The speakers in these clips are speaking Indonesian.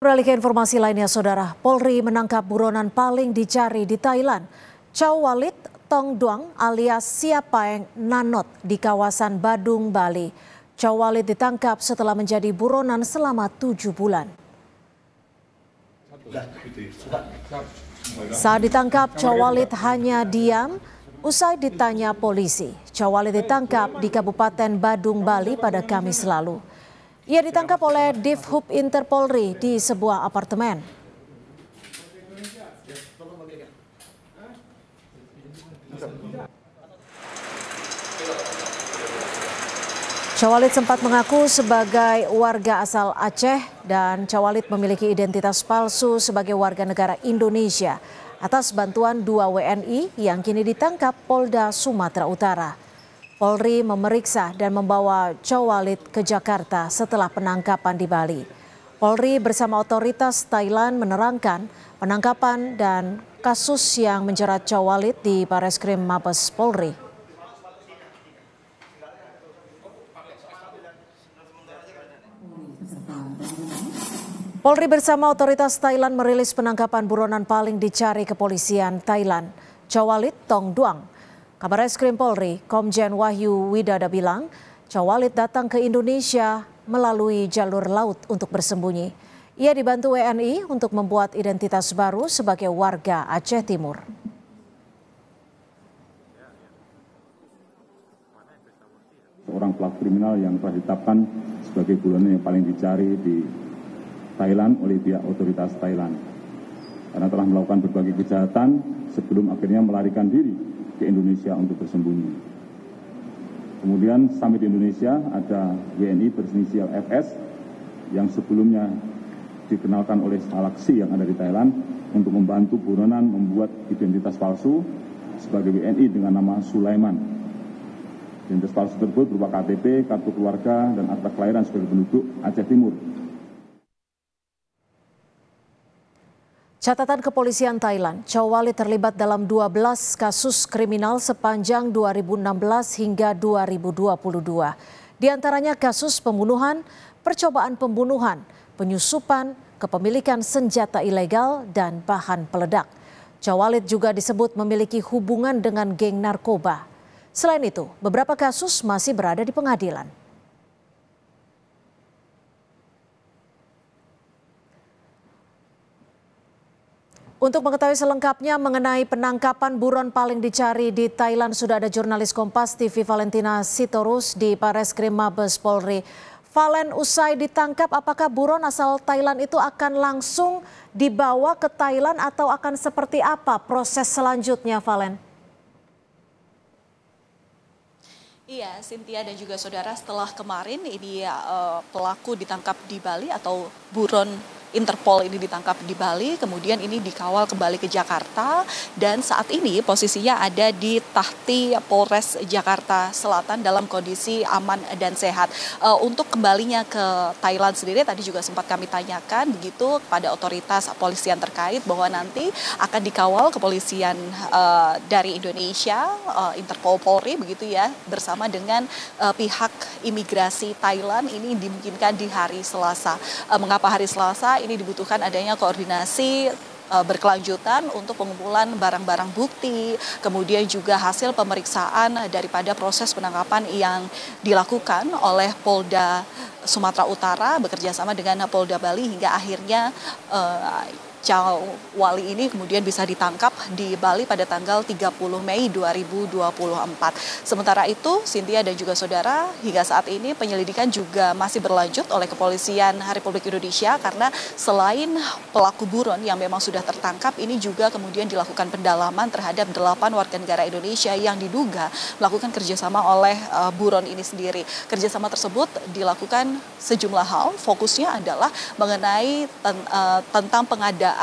Beralih ke informasi lainnya, Saudara, Polri menangkap buronan paling dicari di Thailand, Chow Walit Tong Duang alias Siapaeng Nanot di kawasan Badung, Bali. Chow Walit ditangkap setelah menjadi buronan selama 7 bulan. Saat ditangkap, Chow Walit hanya diam usai ditanya polisi. Chow Walit ditangkap di Kabupaten Badung, Bali pada Kamis lalu. Ia ditangkap oleh Divhub Interpolri di sebuah apartemen. Chow Walit sempat mengaku sebagai warga asal Aceh dan Chow Walit memiliki identitas palsu sebagai warga negara Indonesia atas bantuan 2 WNI yang kini ditangkap Polda Sumatera Utara. Polri memeriksa dan membawa Chow Walit ke Jakarta setelah penangkapan di Bali. Polri bersama otoritas Thailand menerangkan penangkapan dan kasus yang menjerat Chow Walit di Bareskrim Mabes Polri. Polri bersama otoritas Thailand merilis penangkapan buronan paling dicari kepolisian Thailand, Chow Walit Tong Duang. Kabareskrim Polri, Komjen Wahyu Widada bilang, Chow Walit datang ke Indonesia melalui jalur laut untuk bersembunyi. Ia dibantu WNI untuk membuat identitas baru sebagai warga Aceh Timur. Seorang pelaku kriminal yang telah ditetapkan sebagai buronan yang paling dicari di Thailand oleh pihak otoritas Thailand. Karena telah melakukan berbagai kejahatan sebelum akhirnya melarikan diri ke Indonesia untuk bersembunyi. Kemudian sampai di Indonesia ada WNI berinisial FS yang sebelumnya dikenalkan oleh Salaksi yang ada di Thailand untuk membantu buronan membuat identitas palsu sebagai WNI dengan nama Sulaiman. Identitas palsu tersebut berupa KTP, kartu keluarga, dan akta kelahiran sebagai penduduk Aceh Timur. Catatan kepolisian Thailand, Chow Walit terlibat dalam 12 kasus kriminal sepanjang 2016 hingga 2022. Di antaranya kasus pembunuhan, percobaan pembunuhan, penyusupan, kepemilikan senjata ilegal, dan bahan peledak. Chow Walit juga disebut memiliki hubungan dengan geng narkoba. Selain itu, beberapa kasus masih berada di pengadilan. Untuk mengetahui selengkapnya mengenai penangkapan buron paling dicari di Thailand, sudah ada jurnalis Kompas TV Valentina Sitorus di Bareskrim Mabes Polri. Valen, usai ditangkap, apakah buron asal Thailand itu akan langsung dibawa ke Thailand atau akan seperti apa proses selanjutnya, Valen? Iya, Cynthia dan juga saudara, setelah kemarin ini pelaku ditangkap di Bali atau buron Interpol ini ditangkap di Bali, kemudian ini dikawal kembali ke Jakarta dan saat ini posisinya ada di Tahti Polres Jakarta Selatan dalam kondisi aman dan sehat. Untuk kembalinya ke Thailand sendiri tadi juga sempat kami tanyakan begitu kepada otoritas polisian terkait bahwa nanti akan dikawal kepolisian dari Indonesia, Interpol Polri begitu ya, bersama dengan pihak imigrasi Thailand. Ini dimungkinkan di hari Selasa. Mengapa hari Selasa? Ini dibutuhkan adanya koordinasi berkelanjutan untuk pengumpulan barang-barang bukti, kemudian juga hasil pemeriksaan daripada proses penangkapan yang dilakukan oleh Polda Sumatera Utara bekerjasama dengan Polda Bali hingga akhirnya Chow Walit ini kemudian bisa ditangkap di Bali pada tanggal 30 Mei 2024. Sementara itu, Cynthia dan juga saudara, hingga saat ini penyelidikan juga masih berlanjut oleh Kepolisian Republik Indonesia karena selain pelaku buron yang memang sudah tertangkap, ini juga kemudian dilakukan pendalaman terhadap 8 warga negara Indonesia yang diduga melakukan kerjasama oleh buron ini sendiri. Kerjasama tersebut dilakukan sejumlah hal, fokusnya adalah mengenai tentang pengadaan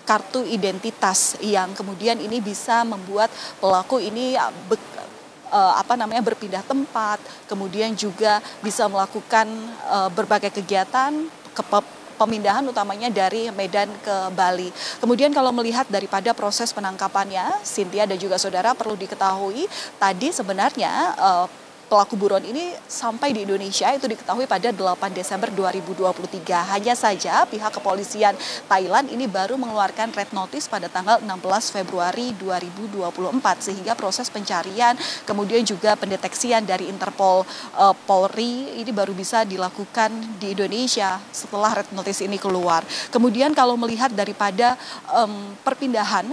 kartu identitas yang kemudian ini bisa membuat pelaku ini berpindah tempat, kemudian juga bisa melakukan berbagai kegiatan pemindahan utamanya dari Medan ke Bali. Kemudian kalau melihat daripada proses penangkapannya, Cynthia dan juga saudara, perlu diketahui tadi sebenarnya pelaku buron ini sampai di Indonesia itu diketahui pada 8 Desember 2023. Hanya saja pihak kepolisian Thailand ini baru mengeluarkan red notice pada tanggal 16 Februari 2024 sehingga proses pencarian kemudian juga pendeteksian dari Interpol Polri ini baru bisa dilakukan di Indonesia setelah red notice ini keluar. Kemudian kalau melihat daripada perpindahan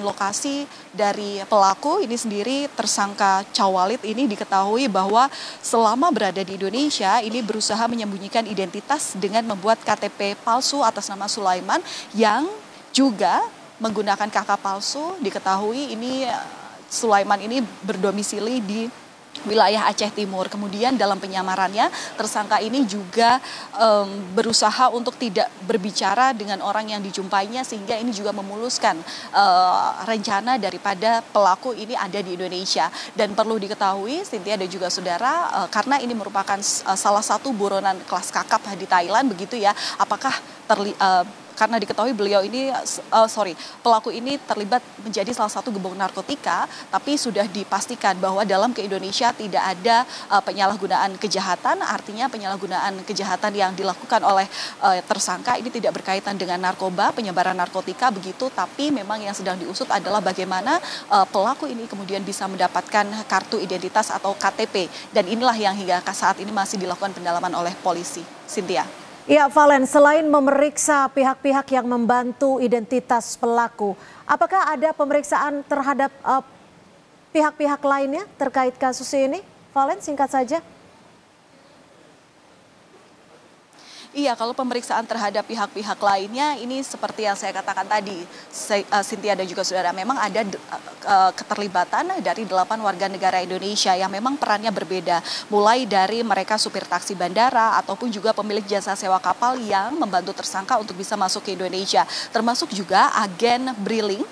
lokasi dari pelaku ini sendiri, tersangka Cawalit ini diketahui bahwa selama berada di Indonesia ini berusaha menyembunyikan identitas dengan membuat KTP palsu atas nama Sulaiman yang juga menggunakan KK palsu. Diketahui ini Sulaiman ini berdomisili di wilayah Aceh Timur. Kemudian dalam penyamarannya tersangka ini juga berusaha untuk tidak berbicara dengan orang yang dijumpainya sehingga ini juga memuluskan rencana daripada pelaku ini ada di Indonesia. Dan perlu diketahui Cynthia dan juga saudara, karena ini merupakan salah satu buronan kelas kakap di Thailand begitu ya, apakah karena diketahui pelaku ini terlibat menjadi salah satu gembong narkotika, tapi sudah dipastikan bahwa dalam ke Indonesia tidak ada penyalahgunaan kejahatan, artinya penyalahgunaan kejahatan yang dilakukan oleh tersangka ini tidak berkaitan dengan narkoba, penyebaran narkotika begitu, tapi memang yang sedang diusut adalah bagaimana pelaku ini kemudian bisa mendapatkan kartu identitas atau KTP, dan inilah yang hingga saat ini masih dilakukan pendalaman oleh polisi. Cynthia. Ya, Valen, selain memeriksa pihak-pihak yang membantu identitas pelaku, apakah ada pemeriksaan terhadap pihak-pihak lainnya terkait kasus ini? Valen, singkat saja. Iya, kalau pemeriksaan terhadap pihak-pihak lainnya ini seperti yang saya katakan tadi, Cynthia dan juga saudara, memang ada keterlibatan dari 8 warga negara Indonesia yang memang perannya berbeda. Mulai dari mereka supir taksi bandara ataupun juga pemilik jasa sewa kapal yang membantu tersangka untuk bisa masuk ke Indonesia. Termasuk juga agen Briling,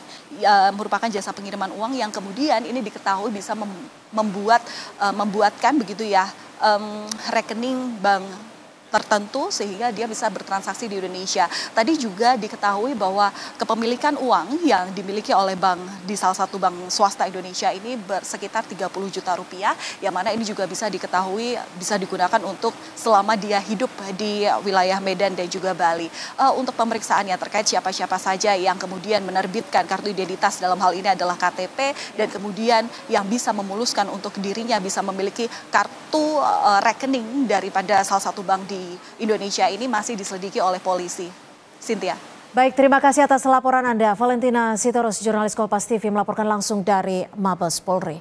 merupakan jasa pengiriman uang yang kemudian ini diketahui bisa membuatkan begitu ya rekening bank tertentu sehingga dia bisa bertransaksi di Indonesia. Tadi juga diketahui bahwa kepemilikan uang yang dimiliki oleh bank di salah satu bank swasta Indonesia ini sekitar 30 juta rupiah, yang mana ini juga bisa diketahui bisa digunakan untuk selama dia hidup di wilayah Medan dan juga Bali. Untuk pemeriksaannya terkait siapa-siapa saja yang kemudian menerbitkan kartu identitas, dalam hal ini adalah KTP, dan kemudian yang bisa memuluskan untuk dirinya bisa memiliki kartu rekening daripada salah satu bank di Indonesia ini masih diselidiki oleh polisi. Cynthia. Baik, terima kasih atas laporan Anda. Valentina Sitorus, jurnalis Kompas TV melaporkan langsung dari Mabes Polri.